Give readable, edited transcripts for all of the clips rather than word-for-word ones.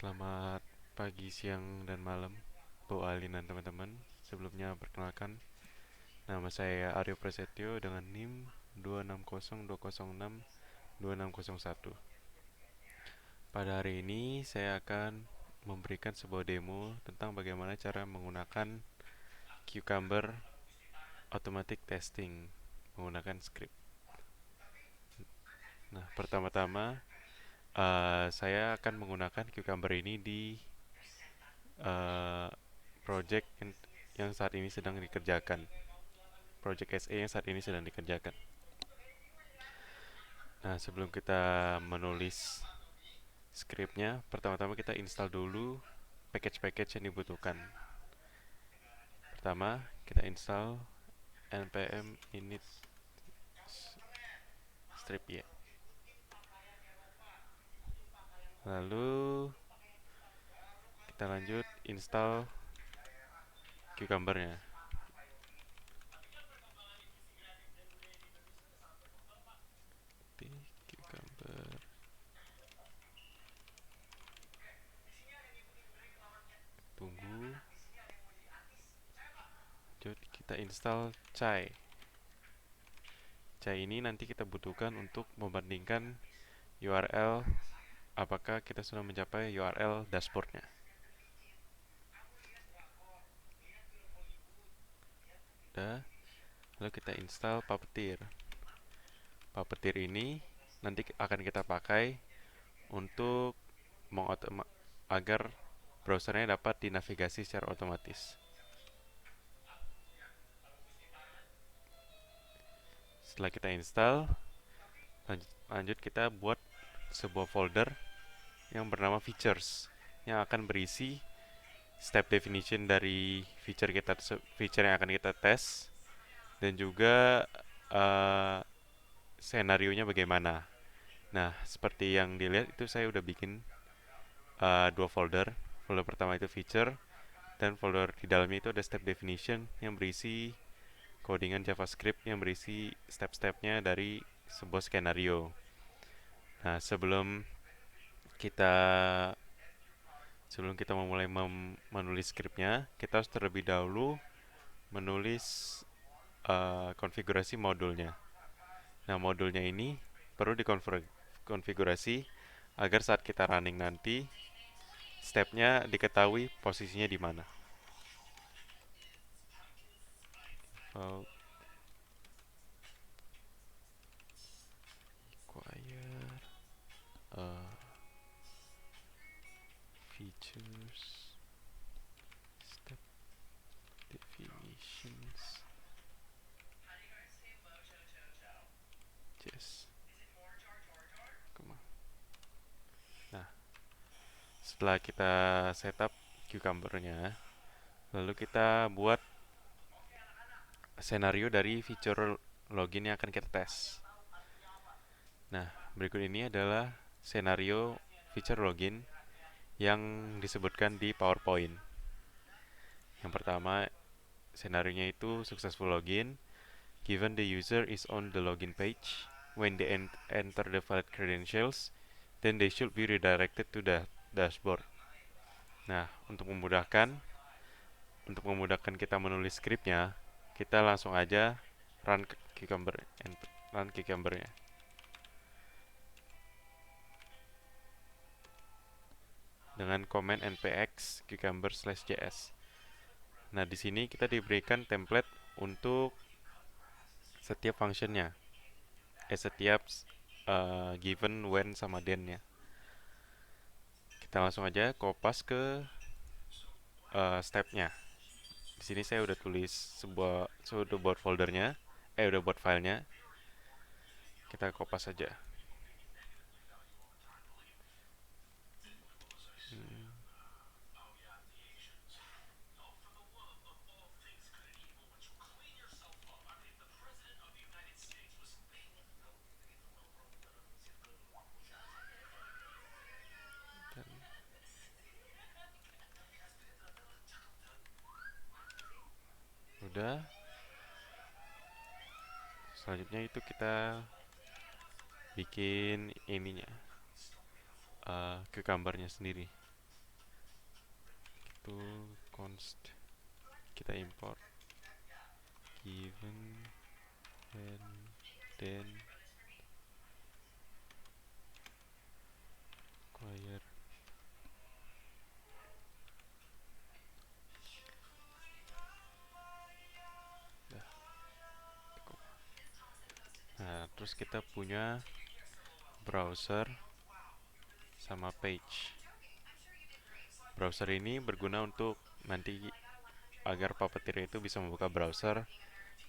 Selamat pagi, siang, dan malam, Bu Alin dan teman-teman. Sebelumnya perkenalkan, nama saya Aryo Prasetyo dengan NIM 260206261. Pada hari ini saya akan memberikan sebuah demo tentang bagaimana cara menggunakan Cucumber Automatic Testing menggunakan script. Nah, pertama-tama saya akan menggunakan Cucumber ini di uh, project yang saat ini sedang dikerjakan. Project SE yang saat ini sedang dikerjakan. Nah, sebelum kita menulis scriptnya, pertama-tama kita install dulu package-package yang dibutuhkan. Pertama, kita install npm init strip y. Lalu kita lanjut install Cucumbernya. Cucumber. Tunggu. Lanjut kita install Chai. Chai ini nanti kita butuhkan untuk membandingkan URL, apakah kita sudah mencapai URL dashboardnya. Udah. Lalu kita install Puppeteer. Puppeteer ini nanti akan kita pakai untuk agar browsernya dapat dinavigasi secara otomatis. Setelah kita install, lanjut kita buat sebuah folder yang bernama features yang akan berisi step definition dari feature yang akan kita tes, dan juga senarionya bagaimana. Nah, seperti yang dilihat itu saya udah bikin dua folder. Folder pertama itu feature, dan folder di dalamnya itu ada step definition yang berisi codingan JavaScript yang berisi step-stepnya dari sebuah skenario. Nah, kita memulai menulis scriptnya, kita harus terlebih dahulu menulis konfigurasi modulnya. Nah, modulnya ini perlu dikonfigurasi agar saat kita running nanti stepnya diketahui posisinya di mana. Require features step definitions. Yes. Nah, setelah kita setup Cucumbernya, lalu kita buat senario dari feature login yang akan kita tes. Nah, berikut ini adalah senario feature login yang disebutkan di PowerPoint. Yang pertama, senarionya itu successful login. Given the user is on the login page, when they enter the valid credentials, then they should be redirected to the dashboard. Nah, untuk memudahkan kita menulis scriptnya, kita langsung aja run Cucumbernya. Dengan command npx cucumber/js. Nah, di sini kita diberikan template untuk setiap functionnya, setiap given, when, sama then-nya. Kita langsung aja kopas ke stepnya. Di sini saya udah udah buat foldernya, udah buat filenya. Kita kopas aja. Udah. Selanjutnya itu kita bikin ininya, Cucumbernya sendiri. tool const, kita import given and then require. Nah, terus kita punya browser sama page. Browser ini berguna untuk nanti agar Puppeteer itu bisa membuka browser,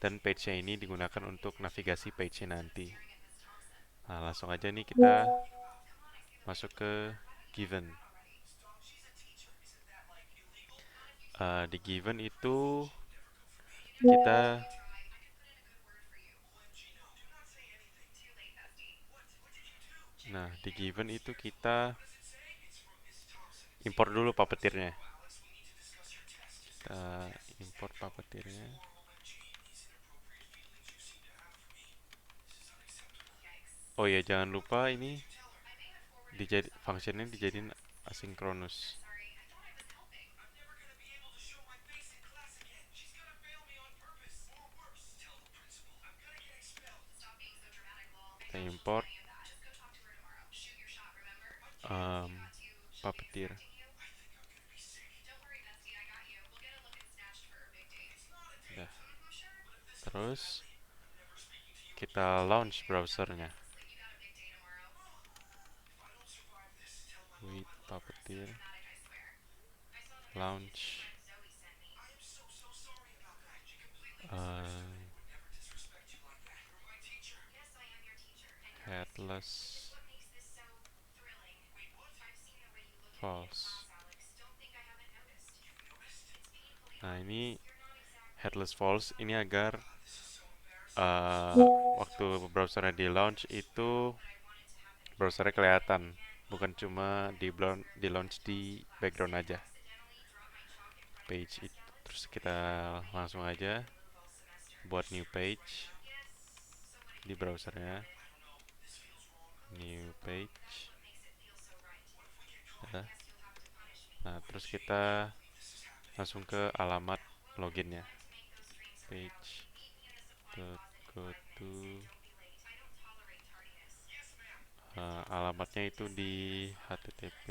dan page-nya ini digunakan untuk navigasi page-nya nanti. Nah, langsung aja nih kita masuk ke given. Di given itu kita di given itu kita import dulu Puppeteer-nya. Kita import Puppeteer-nya. Oh ya, jangan lupa ini functionnya dijadiin asynchronous. Kita import Puppeteer. Nah, terus kita launch browsernya with Puppeteer launch. Headless false. Nah, ini headless false ini agar waktu browsernya di launch itu browsernya kelihatan, bukan cuma di launch di background aja page itu. Terus kita langsung aja buat new page di browsernya, new page. Nah, terus kita langsung ke alamat loginnya, page go to. Alamatnya itu di http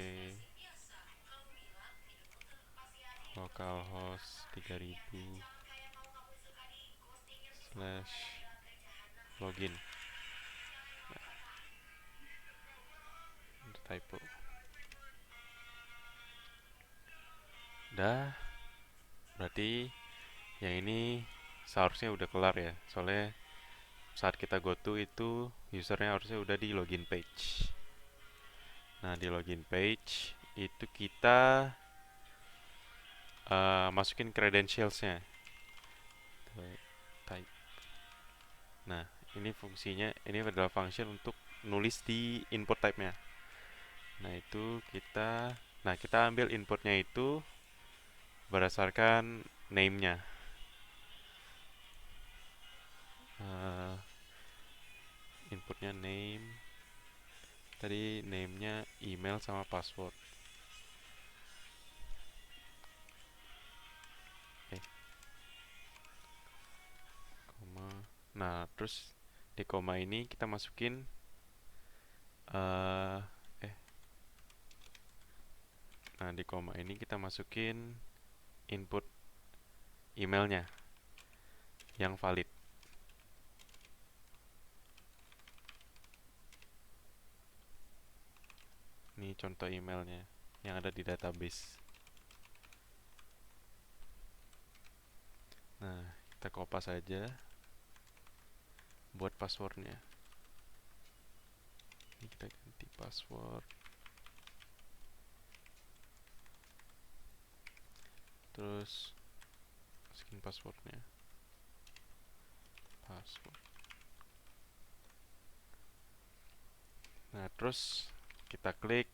localhost 3000/login. Typo. Dah, berarti yang ini seharusnya udah kelar ya, soalnya saat kita go to itu usernya harusnya udah di login page. Nah, di login page itu kita masukin credentialsnya. Type. Nah, ini fungsinya, ini adalah function untuk nulis di input type-nya. Nah, kita ambil inputnya itu berdasarkan name-nya. Inputnya name. Tadi name-nya email sama password. Koma. Nah, terus di koma ini kita masukin nah, di koma ini kita masukin input emailnya yang valid. Ini contoh emailnya yang ada di database. Nah, kita kopas saja buat passwordnya. Ini kita ganti password. Terus masukin passwordnya. Password. Nah, terus kita klik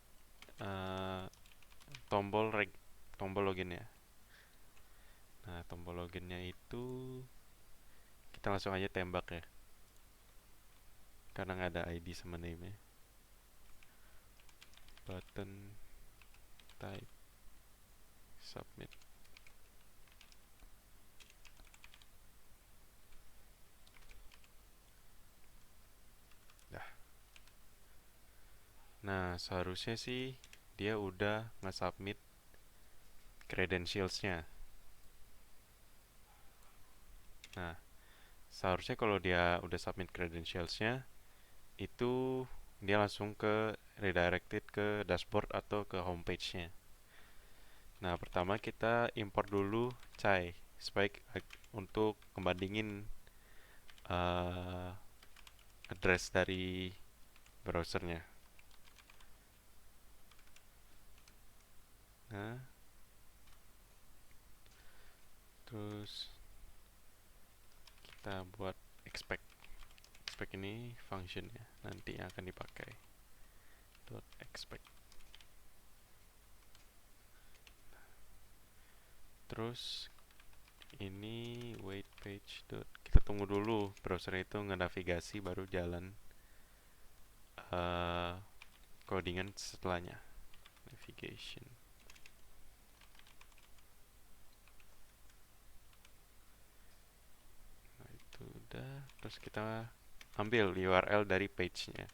tombol login ya. Nah, tombol loginnya itu kita langsung aja tembak ya, karena nggak ada ID sama name nya. Button type submit. seharusnya sih dia udah nge-submit credentials-nya. Nah, seharusnya kalau dia udah submit credentials-nya, itu dia langsung ke redirected ke dashboard atau ke homepage-nya. Nah, pertama kita import dulu Chai supaya untuk ngebandingin uh, address dari browsernya. Nah, terus kita buat expect. Expect ini functionnya nanti yang akan dipakai. Dot expect. Terus ini wait page dot. Kita tunggu dulu browser itu nge-navigasi baru jalan uh, codingan setelahnya. Navigation. Nah, itu udah. Terus kita ambil URL dari page-nya.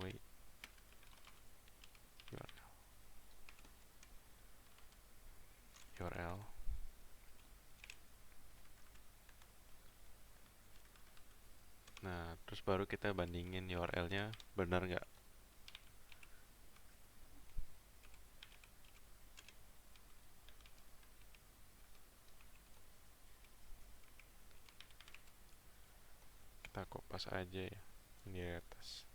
Wait. URL. Nah, terus baru kita bandingin URL-nya benar nggak. Kita kopas aja ya di atas.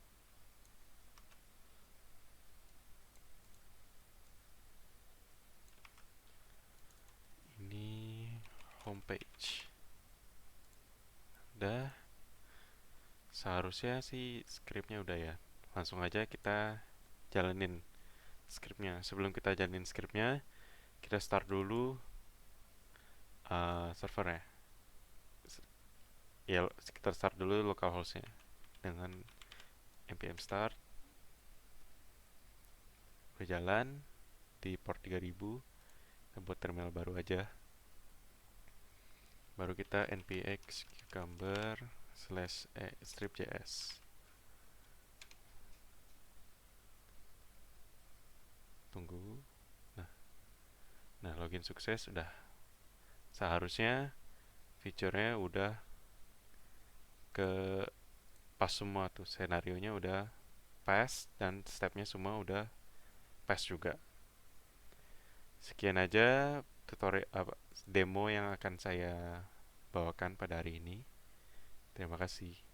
Ini homepage. Udah. Seharusnya sih scriptnya udah ya. Langsung aja kita jalanin scriptnya. Sebelum kita jalanin scriptnya, kita start dulu servernya. Ya, kita start dulu localhost-nya dengan npm start. Berjalan di port 3000. Kita buat terminal baru aja. Baru kita npx cucumber /strip.js. Tunggu. Nah, login sukses udah. Seharusnya fiturnya udah ke pas semua tuh, senarionya udah pas dan stepnya semua udah pas juga. Sekian aja tutorial demo yang akan saya bawakan pada hari ini. Terima kasih.